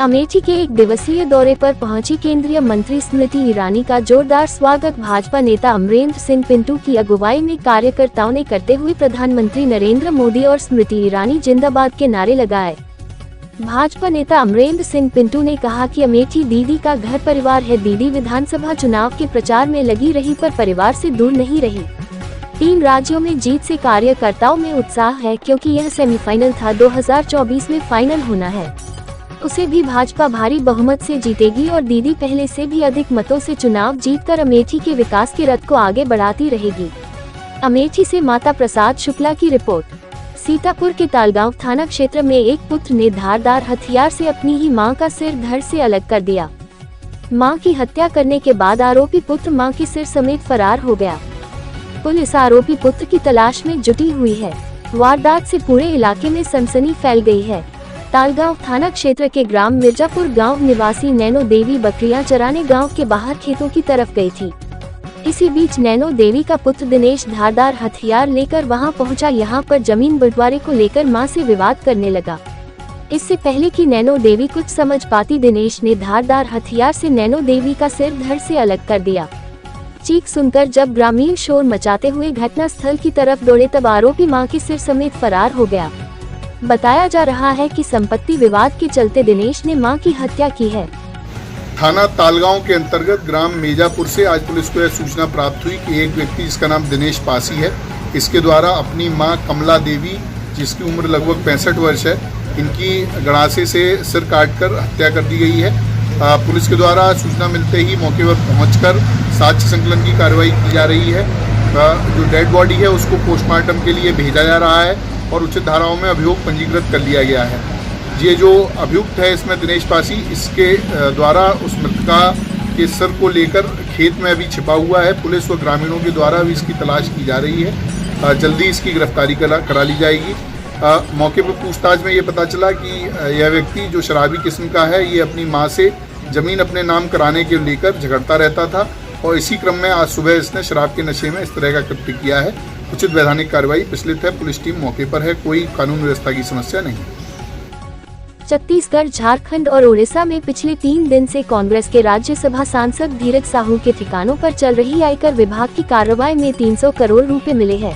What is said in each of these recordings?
अमेठी के एक दिवसीय दौरे पर पहुंची केंद्रीय मंत्री स्मृति ईरानी का जोरदार स्वागत भाजपा नेता अमरेंद्र सिंह पिंटू की अगुवाई में कार्यकर्ताओं ने करते हुए प्रधानमंत्री नरेंद्र मोदी और स्मृति ईरानी जिंदाबाद के नारे लगाए। भाजपा नेता अमरेंद्र सिंह पिंटू ने कहा कि अमेठी दीदी का घर परिवार है। दीदी विधानसभा चुनाव के प्रचार में लगी रही पर परिवार से दूर नहीं रही। 3 राज्यों में जीत से कार्यकर्ताओं में उत्साह है क्योंकि यह सेमीफाइनल था। 2024 में फाइनल होना है, उसे भी भाजपा भारी बहुमत से जीतेगी और दीदी पहले से भी अधिक मतों से चुनाव जीतकर अमेठी के विकास के रथ को आगे बढ़ाती रहेगी। अमेठी से माता प्रसाद शुक्ला की रिपोर्ट। सीतापुर के तालगांव थाना क्षेत्र में एक पुत्र ने धारदार हथियार से अपनी ही मां का सिर धड़ से अलग कर दिया। मां की हत्या करने के बाद आरोपी पुत्र मां के सिर समेत फरार हो गया। पुलिस आरोपी पुत्र की तलाश में जुटी हुई है। वारदात से पूरे इलाके में सनसनी फैल गई है। तालगांव थाना क्षेत्र के ग्राम मिर्जापुर गांव निवासी नैनो देवी बकरियां चराने गांव के बाहर खेतों की तरफ गई थी। इसी बीच नैनो देवी का पुत्र दिनेश धारदार हथियार लेकर वहां पहुंचा। यहां पर जमीन बंटवारे को लेकर मां से विवाद करने लगा। इससे पहले कि नैनो देवी कुछ समझ पाती, दिनेश ने धारदार हथियार से नैनो देवी का सिर धड़ से अलग कर दिया। चीख सुनकर जब ग्रामीण शोर मचाते हुए घटनास्थल की तरफ दौड़े तब आरोपी मां के सिर समेत फरार हो गया। बताया जा रहा है कि संपत्ति विवाद के चलते दिनेश ने मां की हत्या की है। थाना तालगांव के अंतर्गत ग्राम मिर्जापुर से आज पुलिस को यह सूचना प्राप्त हुई कि एक व्यक्ति जिसका नाम दिनेश पासी है, इसके द्वारा अपनी मां कमला देवी, जिसकी उम्र लगभग 65 वर्ष है, इनकी गड़ासे से सिर काटकर हत्या कर दी गई है। पुलिस के द्वारा सूचना मिलते ही मौके पर पहुंचकर साक्ष्य संकलन की कार्रवाई की जा रही है। जो डेड बॉडी है उसको पोस्टमार्टम के लिए भेजा जा रहा है और उचित धाराओं में अभियोग पंजीकृत कर लिया गया है। ये जो अभियुक्त है इसमें दिनेश पासी, इसके द्वारा उस मृतका के सिर को लेकर खेत में अभी छिपा हुआ है। पुलिस व ग्रामीणों के द्वारा भी इसकी तलाश की जा रही है। जल्दी इसकी गिरफ्तारी करा ली जाएगी। मौके पर पूछताछ में ये पता चला कि यह व्यक्ति जो शराबी किस्म का है, ये अपनी मां से जमीन अपने नाम कराने के लेकर झगड़ता रहता था और इसी क्रम में आज सुबह इसने शराब के नशे में इस तरह का कृत्य किया है। उचित वैधानिक कार्रवाई प्रचलित है। पुलिस टीम मौके पर है। कोई कानून व्यवस्था की समस्या नहीं। छत्तीसगढ़, झारखंड और ओडिशा में पिछले 3 दिन से कांग्रेस के राज्यसभा सांसद धीरज साहू के ठिकानों पर चल रही आयकर विभाग की कार्रवाई में 300 करोड़ रुपए मिले हैं,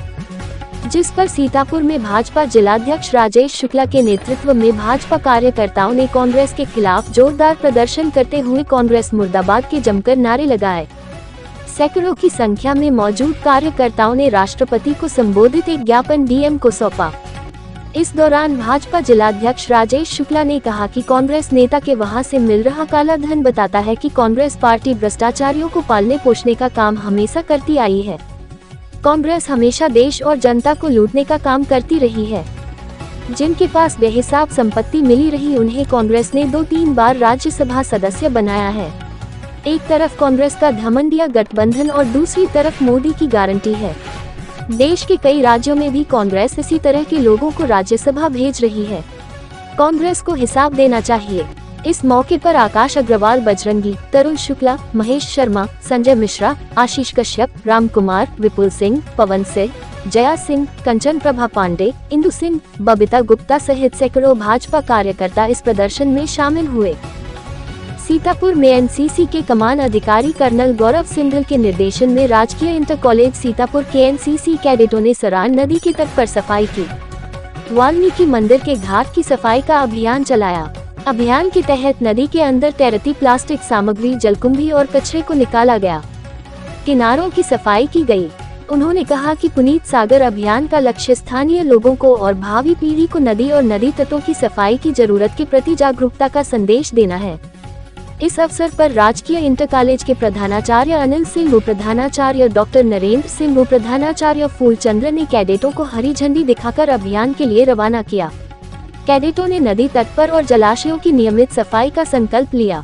जिस पर सीतापुर में भाजपा जिलाध्यक्ष राजेश शुक्ला के नेतृत्व में भाजपा कार्यकर्ताओं ने कांग्रेस के खिलाफ जोरदार प्रदर्शन करते हुए कांग्रेस मुर्दाबाद के जमकर नारे लगाए। सैकड़ों की संख्या में मौजूद कार्यकर्ताओं ने राष्ट्रपति को संबोधित एक ज्ञापन डीएम को सौंपा। इस दौरान भाजपा जिलाध्यक्ष राजेश शुक्ला ने कहा कि कांग्रेस नेता के वहां से मिल रहा काला धन बताता है कि कांग्रेस पार्टी भ्रष्टाचारियों को पालने पोषने का काम हमेशा करती आई है। कांग्रेस हमेशा देश और जनता को लूटने का काम करती रही है। जिनके पास बेहिसाब संपत्ति मिली रही, उन्हें कांग्रेस ने 2-3 बार राज्यसभा सदस्य बनाया है। एक तरफ कांग्रेस का घमंडिया गठबंधन और दूसरी तरफ मोदी की गारंटी है। देश के कई राज्यों में भी कांग्रेस इसी तरह के लोगों को राज्यसभा भेज रही है। कांग्रेस को हिसाब देना चाहिए। इस मौके पर आकाश अग्रवाल, बजरंगी, तरुण शुक्ला, महेश शर्मा, संजय मिश्रा, आशीष कश्यप, राम कुमार, विपुल सिंह, पवन सिंह, जया सिंह, कंचन प्रभा पांडे, इंदु सिंह, बबीता गुप्ता सहित सैकड़ों भाजपा कार्यकर्ता इस प्रदर्शन में शामिल हुए। सीतापुर में एनसीसी के कमान अधिकारी कर्नल गौरव सिंघल के निर्देशन में राजकीय इंटर कॉलेज सीतापुर के एनसीसी कैडेटों ने सरान नदी के तट पर सफाई की। वाल्मीकि मंदिर के घाट की सफाई का अभियान चलाया। अभियान के तहत नदी के अंदर तैरती प्लास्टिक सामग्री, जलकुंभी और कचरे को निकाला गया। किनारों की सफाई की गई। उन्होंने कहा कि पुनीत सागर अभियान का लक्ष्य स्थानीय लोगों को और भावी पीढ़ी को नदी और नदी तटों की सफाई की जरूरत के प्रति जागरूकता का संदेश देना है। इस अवसर पर राजकीय इंटर कॉलेज के प्रधानाचार्य अनिल सिंह, उप प्रधानाचार्य डॉक्टर नरेंद्र सिंह, उप प्रधानाचार्य फूलचंद्र ने कैडेटों को हरी झंडी दिखाकर अभियान के लिए रवाना किया। कैडेटों ने नदी तट पर और जलाशयों की नियमित सफाई का संकल्प लिया।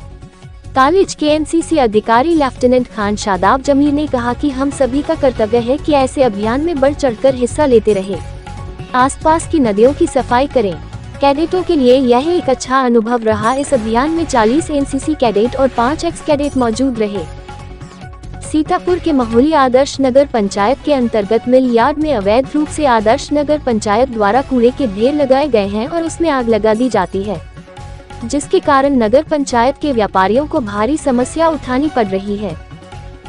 कॉलेज के एनसीसी अधिकारी लेफ्टिनेंट खान शादाब जमीर ने कहा कि हम सभी का कर्तव्य है कि ऐसे अभियान में बढ़ चढ़कर हिस्सा लेते रहे, आसपास की नदियों की सफाई करें। कैडेटों के लिए यह एक अच्छा अनुभव रहा। इस अभियान में 40 एनसीसी कैडेट और 5 एक्स कैडेट मौजूद रहे। सीतापुर के महोली आदर्श नगर पंचायत के अंतर्गत मिल यार्ड में अवैध रूप से आदर्श नगर पंचायत द्वारा कूड़े के ढेर लगाए गए हैं और उसमें आग लगा दी जाती है। जिसके कारण नगर पंचायत के व्यापारियों को भारी समस्या उठानी पड़ रही है।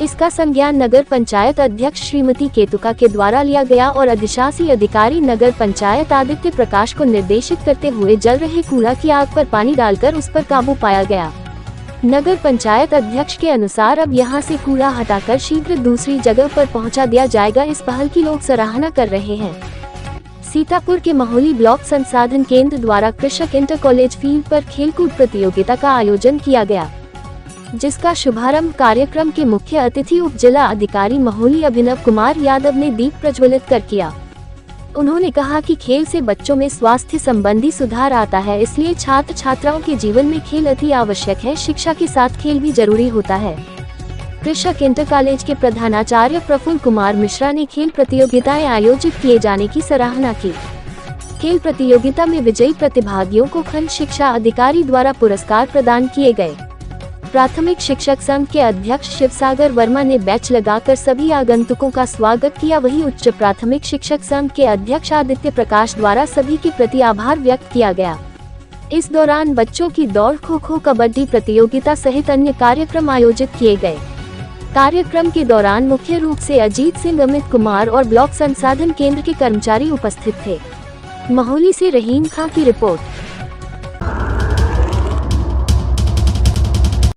इसका संज्ञान नगर पंचायत अध्यक्ष श्रीमती केतुका के द्वारा लिया गया और अधिशासी अधिकारी नगर पंचायत आदित्य प्रकाश को निर्देशित करते हुए जल रहे कूड़ा की आग पर पानी डालकर उस पर काबू पाया गया। नगर पंचायत अध्यक्ष के अनुसार अब यहां से कूड़ा हटाकर शीघ्र दूसरी जगह पर पहुंचा दिया जाएगा। इस पहल की लोग सराहना कर रहे हैं। सीतापुर के महोली ब्लॉक संसाधन केंद्र द्वारा कृषक इंटर कॉलेज फील्ड पर खेलकूद प्रतियोगिता का आयोजन किया गया, जिसका शुभारंभ कार्यक्रम के मुख्य अतिथि उप जिला अधिकारी महोली अभिनव कुमार यादव ने दीप प्रज्वलित कर किया। उन्होंने कहा कि खेल से बच्चों में स्वास्थ्य संबंधी सुधार आता है, इसलिए छात्र छात्राओं के जीवन में खेल अति आवश्यक है। शिक्षा के साथ खेल भी जरूरी होता है। कृषक इंटर कॉलेज के प्रधानाचार्य प्रफुल्ल कुमार मिश्रा ने खेल प्रतियोगिताएं आयोजित किए जाने की सराहना की। खेल प्रतियोगिता में विजयी प्रतिभागियों को खंड शिक्षा अधिकारी द्वारा पुरस्कार प्रदान किए गए। प्राथमिक शिक्षक संघ के अध्यक्ष शिवसागर वर्मा ने बैच लगाकर सभी आगंतुकों का स्वागत किया। वहीं उच्च प्राथमिक शिक्षक संघ के अध्यक्ष आदित्य प्रकाश द्वारा सभी के प्रति आभार व्यक्त किया गया। इस दौरान बच्चों की दौड़, खो खो, कबड्डी प्रतियोगिता सहित अन्य कार्यक्रम आयोजित किए गए। कार्यक्रम के दौरान मुख्य रूप से अजीत सिंह, अमित कुमार और ब्लॉक संसाधन केंद्र के कर्मचारी उपस्थित थे। महोली से रहीम खां की रिपोर्ट।